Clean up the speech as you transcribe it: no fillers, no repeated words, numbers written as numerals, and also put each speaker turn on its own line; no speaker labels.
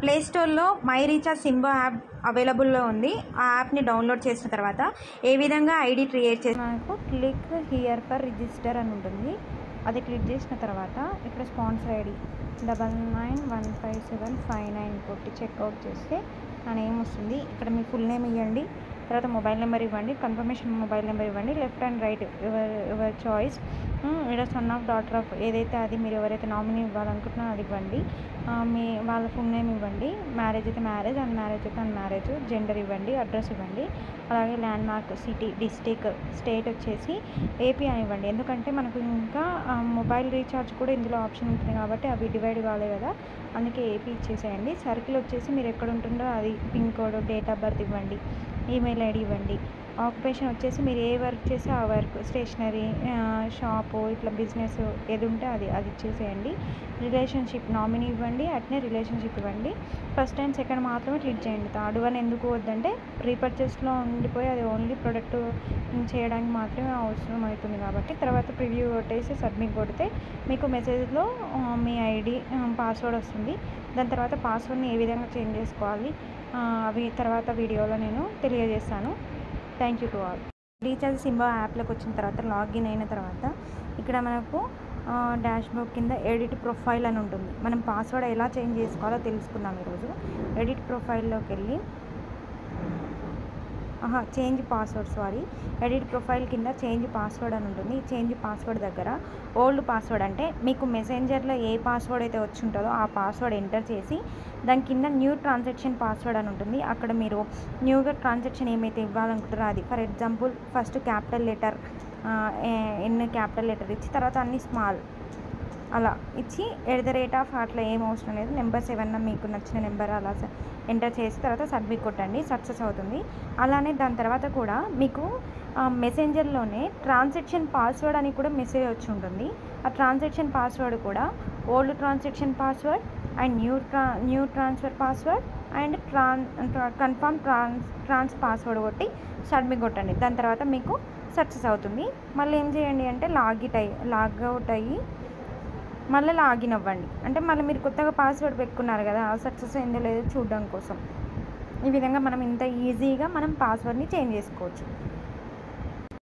Play స్టోర్లో my recharge సింబో app అవైలబుల్లో ఉంది. ఆ యాప్ని డౌన్లోడ్ చేసిన తర్వాత ఏ విధంగా ఐడి క్రియేట్ చేసి మనకు క్లిక్ హియర్ ఫర్ రిజిస్టర్ అని ఉంటుంది. అది క్లిక్ చేసిన తర్వాత ఇక్కడ స్పాన్సర్ ఐడి 991575 కొట్టి చెక్అవుట్ చేస్తే నా నేమ్ వస్తుంది. ఇక్కడ మీ ఫుల్ నేమ్ ఇవ్వండి, తర్వాత మొబైల్ నెంబర్ ఇవ్వండి, కన్ఫర్మేషన్ మొబైల్ నెంబర్ ఇవ్వండి, left and right your choice. ఇక్కడ సన్ ఆఫ్ డాటర్ ఆఫ్ ఏదైతే అది మీరు ఎవరైతే నామినీ ఇవ్వాలనుకుంటున్నారో అది ఇవ్వండి. మీ వాళ్ళ ఫుల్ నేమ్ ఇవ్వండి, మ్యారేజ్ అయితే మ్యారేజ్, అన్మ్యారేజ్ అయితే అన్మ్యారేజ్, జెండర్ ఇవ్వండి, అడ్రస్ ఇవ్వండి, అలాగే land mark, city, district, state వచ్చేసి ఏపీ అని ఇవ్వండి. ఎందుకంటే మనకు ఇంకా మొబైల్ రీఛార్జ్ కూడా ఇందులో ఆప్షన్ ఉంటుంది కాబట్టి అవి డివైడ్ కాలే కదా, అందుకే ఏపీ ఇచ్చేసేయండి. సర్కిల్ వచ్చేసి మీరు ఎక్కడ ఉంటుందో అది, pin code, date of birth ఇవ్వండి, ఈమెయిల్ ఐడి ఇవ్వండి. ఆక్యుపేషన్ వచ్చేసి మీరు ఏ వర్క్ చేస్తే ఆ వర్క్, స్టేషనరీ షాపు ఇట్లా బిజినెస్ ఏది ఉంటే అది ఇచ్చేసేయండి. రిలేషన్షిప్ నామినీ ఇవ్వండి, అట్నే రిలేషన్షిప్ ఇవ్వండి. ఫస్ట్ అండ్ సెకండ్ మాత్రమే క్లిక్ చేయండి. థర్డ్ వన్ ఎందుకు వద్దంటే రీపర్చేస్లో ఉండిపోయి అది ఓన్లీ ప్రొడక్ట్ చేయడానికి మాత్రమే అవసరం అవుతుంది కాబట్టి. తర్వాత ప్రివ్యూ కొట్టేసి సబ్మిట్ కొడితే మీకు మెసేజ్లో మీ ఐడి పాస్వర్డ్ వస్తుంది. దాని తర్వాత పాస్వర్డ్ని ఏ విధంగా చేంజ్ చేసుకోవాలి అవి తర్వాత వీడియోలో నేను తెలియజేస్తాను. Thank you to all. Recharge Simbo యాప్లోకి వచ్చిన తర్వాత లాగిన్ అయిన తర్వాత ఇక్కడ మనకు డాష్ బోర్డ్ కింద ఎడిట్ ప్రొఫైల్ అని ఉంటుంది. మనం పాస్వర్డ్ ఎలా చేంజ్ చేసుకోవాలో తెలుసుకుందాం ఈరోజు. ఎడిట్ ప్రొఫైల్లోకి వెళ్ళి చేంజ్ పాస్వర్డ్ ఎడిట్ ప్రొఫైల్ కింద చేంజ్ పాస్వర్డ్ అని ఉంటుంది. చేంజ్ పాస్వర్డ్ దగ్గర ఓల్డ్ పాస్వర్డ్ అంటే మీకు మెసెంజర్లో ఏ పాస్వర్డ్ అయితే వచ్చి ఉంటుందో ఆ పాస్వర్డ్ ఎంటర్ చేసి దాని కింద న్యూ ట్రాన్సాక్షన్ పాస్వర్డ్ అని ఉంటుంది. అక్కడ మీరు న్యూగా ట్రాన్సాక్షన్ ఏమైతే ఇవ్వాలనుకుంటారో అది, for example first capital letter capital letter ఇచ్చి తర్వాత అన్ని స్మాల్ అలా ఇచ్చి @ అట్లా ఏం అవసరం లేదు. నెంబర్స్ ఏమన్నా మీకు నచ్చిన నెంబర్ అలా ఎంటర్ చేసి తర్వాత సబ్మిట్ కొట్టండి, సక్సెస్ అవుతుంది. అలానే దాని తర్వాత కూడా మీకు మెసెంజర్లోనే ట్రాన్సాక్షన్ పాస్వర్డ్ అని కూడా మెసేజ్ వచ్చి ఉంటుంది. ఆ ట్రాన్సాక్షన్ పాస్వర్డ్ కూడా old transaction password and new transfer password and confirm trans password కొట్టి సబ్మిట్ కొట్టండి. దాని తర్వాత మీకు సక్సెస్ అవుతుంది. మళ్ళీ ఏం చేయండి అంటే లాగౌట్ అయ్యి మళ్ళీ లాగిన్ అవ్వండి. అంటే మళ్ళీ మీరు కొత్తగా పాస్వర్డ్ పెట్టుకున్నారు కదా, సక్సెస్ అయిందో లేదో చూడడం కోసం. ఈ విధంగా మనం ఇంత ఈజీగా మనం పాస్వర్డ్ని చేంజ్ చేసుకోవచ్చు.